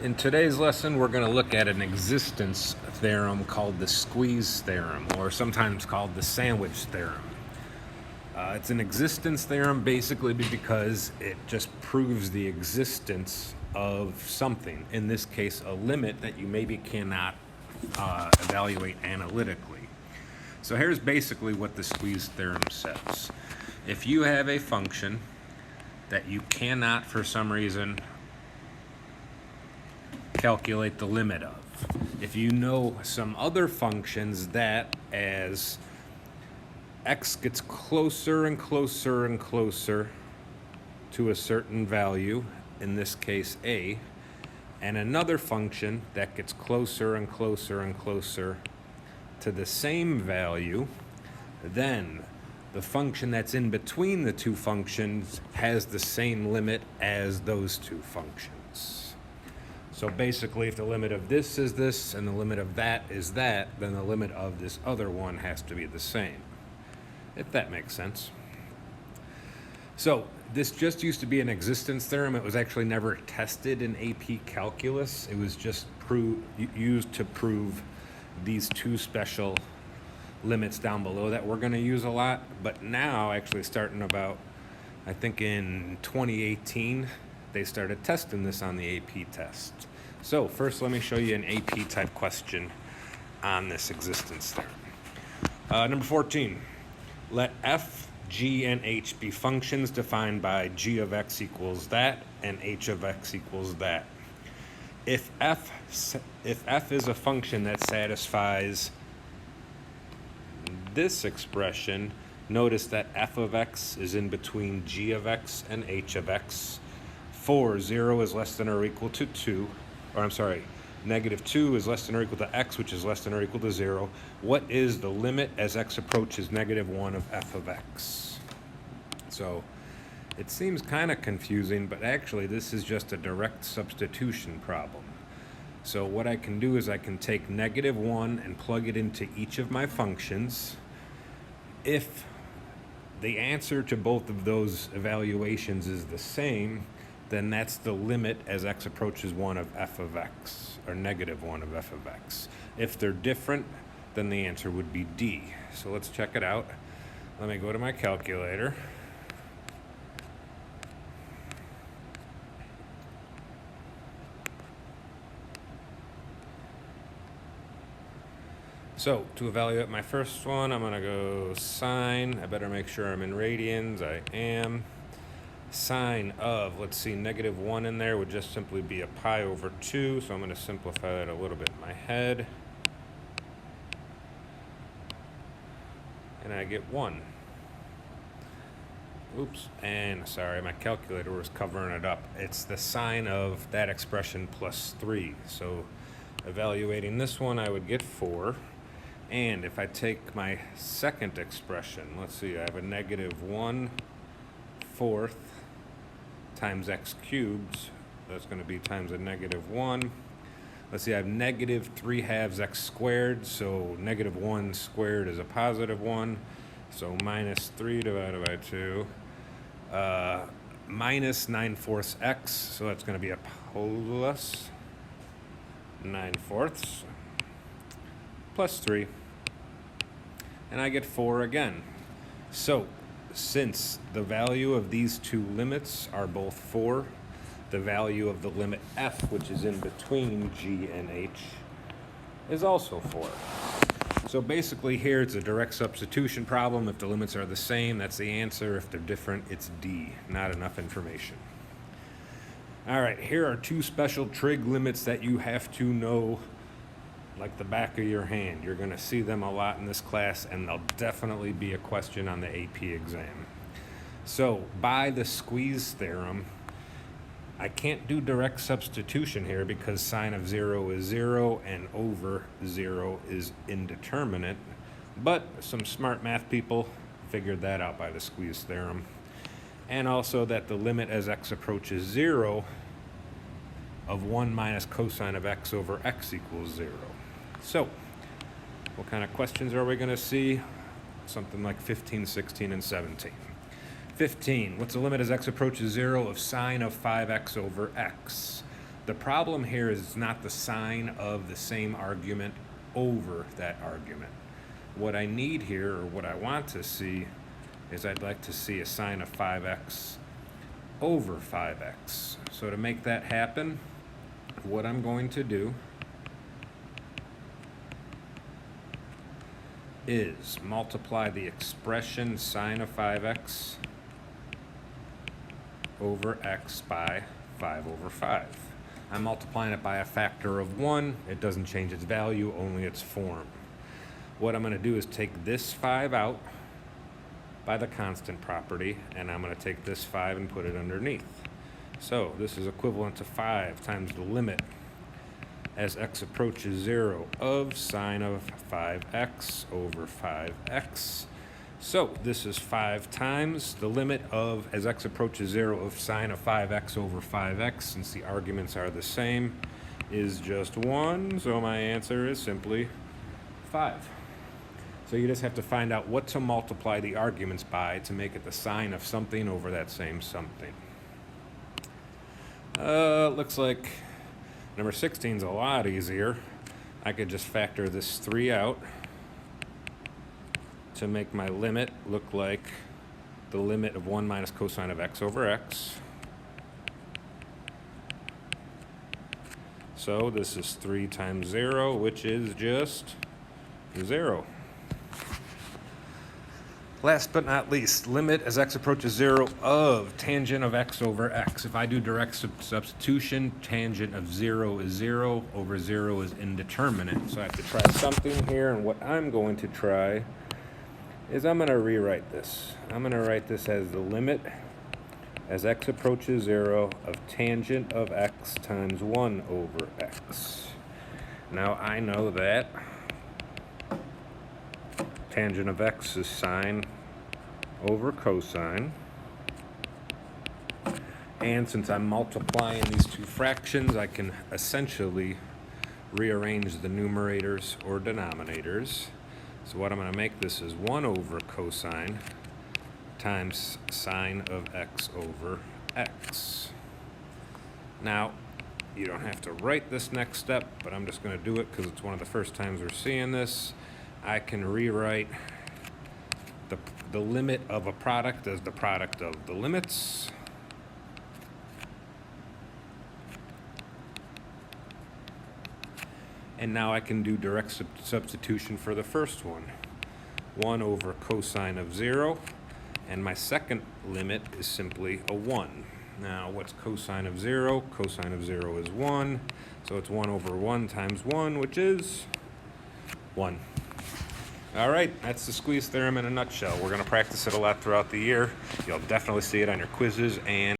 In today's lesson, we're going to look at an existence theorem called the squeeze theorem, or sometimes called the sandwich theorem. It's an existence theorem basically because it just proves the existence of something, in this case a limit that you maybe cannot evaluate analytically. So here's basically what the squeeze theorem says. If you have a function that you cannot, for some reason, calculate the limit of, if you know some other functions that as x gets closer and closer and closer to a certain value, in this case a, and another function that gets closer and closer and closer to the same value, then the function that's in between the two functions has the same limit as those two functions. So basically, if the limit of this is this and the limit of that is that, then the limit of this other one has to be the same, if that makes sense. So this just used to be an existence theorem. It was actually never tested in AP calculus. It was just used to prove these two special limits down below that we're going to use a lot. But now, actually starting about, I think in 2018, they started testing this on the AP test. So first, let me show you an AP type question on this existence theorem. Number 14, let f, g, and h be functions defined by g of x equals that and h of x equals that. If f is a function that satisfies this expression, notice that f of x is in between g of x and h of x. For 0 is less than or equal to 2, or I'm sorry, negative 2 is less than or equal to x, which is less than or equal to 0. What is the limit as x approaches negative 1 of f of x? So it seems kind of confusing, but actually this is just a direct substitution problem. So what I can do is I can take negative 1 and plug it into each of my functions. If the answer to both of those evaluations is the same, then that's the limit as x approaches 1 of f of x, or negative 1 of f of x. If they're different, then the answer would be D. So let's check it out. Let me go to my calculator. So to evaluate my first one, I'm going to go sine. I better make sure I'm in radians. I am. Sine of, let's see, negative 1 in there would just simply be a pi over 2. So I'm going to simplify that a little bit in my head. And I get 1. Oops, and sorry, my calculator was covering it up. It's the sine of that expression plus 3. So evaluating this one, I would get 4. And if I take my second expression, let's see, I have a negative 1/4 times x cubed. That's going to be times a negative 1. Let's see, I have negative 3/2 x squared. So negative 1 squared is a positive 1. So minus 3 divided by 2. Minus 9/4 x. So that's going to be a plus 9/4 plus 3. And I get 4 again. So since the value of these two limits are both 4, the value of the limit f, which is in between g and h, is also 4. So basically here it's a direct substitution problem. If the limits are the same, that's the answer. If they're different, it's D. Not enough information. All right, here are two special trig limits that you have to know like the back of your hand. You're going to see them a lot in this class, and they'll definitely be a question on the AP exam. So by the squeeze theorem, I can't do direct substitution here because sine of 0 is 0 and over 0 is indeterminate. But some smart math people figured that out by the squeeze theorem. And also that the limit as x approaches 0 of 1 minus cosine of x over x equals 0. So what kind of questions are we going to see? Something like 15, 16, and 17. 15, what's the limit as x approaches 0 of sine of 5x over x? The The problem here is it's not the sine of the same argument over that argument. What I need here, or what I want to see, is I'd like to see a sine of 5x over 5x. So to make that happen, what I'm going to do is multiply the expression sine of 5x over x by 5 over 5. I'm multiplying it by a factor of 1. It doesn't change its value, only its form. What I'm going to do is take this 5 out by the constant property, and I'm going to take this 5 and put it underneath. So this is equivalent to 5 times the limit as x approaches 0 of sine of 5x over 5x. So this is 5 times the limit of, as x approaches 0, of sine of 5x over 5x, since the arguments are the same, is just 1. So my answer is simply 5. So you just have to find out what to multiply the arguments by to make it the sine of something over that same something. Looks like number 16 is a lot easier. I could just factor this 3 out to make my limit look like the limit of 1 minus cosine of x over x. So this is 3 times 0, which is just 0. Last but not least, limit as x approaches 0 of tangent of x over x. If I do direct substitution, tangent of 0 is 0, over 0 is indeterminate. So I have to try something here, and what I'm going to try is I'm going to rewrite this. I'm going to write this as the limit as x approaches 0 of tangent of x times 1 over x. Now I know that tangent of x is sine over cosine. And since I'm multiplying these two fractions, I can essentially rearrange the numerators or denominators. So what I'm going to make this is 1 over cosine times sine of x over x. Now, you don't have to write this next step, but I'm just going to do it because it's one of the first times we're seeing this. I can rewrite the limit of a product as the product of the limits. And now I can do direct substitution for the first one. 1 over cosine of 0. And my second limit is simply a 1. Now, what's cosine of 0? Cosine of 0 is 1. So it's 1 over 1 times 1, which is 1. All right, that's the squeeze theorem in a nutshell. We're going to practice it a lot throughout the year. You'll definitely see it on your quizzes and